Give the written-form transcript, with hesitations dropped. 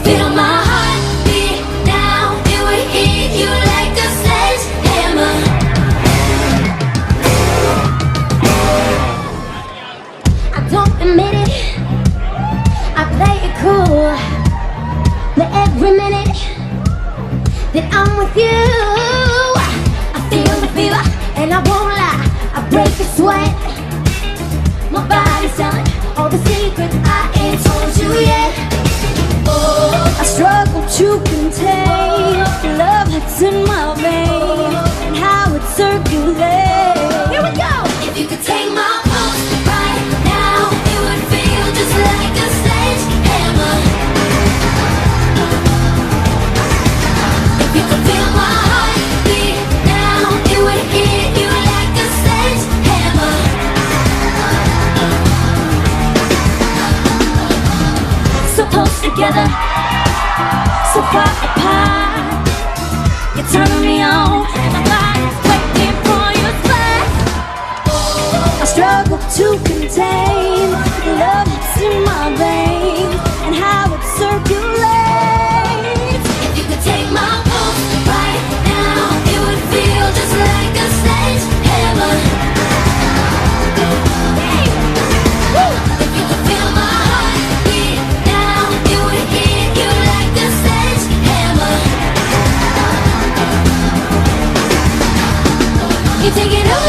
feel my heartbeat now, it would hit you like a sledgehammer. I don't admit it, I play it cool, but every minute that I'm with you, I feel the fever, and I won't lie, I break a sweat. My body's telling all the secrets I ain't told you yet. Oh, I struggle to contain the love that's in my veins and how it circulates. Here we go! If you could take my pulse right now, it would feel just like a sledgehammer. If you could feel my heartbeat now, it would hit you like a sledgehammer. So close together, so far apart. You're turning me on, and my body's waiting for your splash. I struggle to contain the love that's in my veins and how it circulates. If you could take my pulse right now, it would feel just like a sledgehammer. If you could feel my heartbeat now, it would hit you like a sledgehammer. You take it over.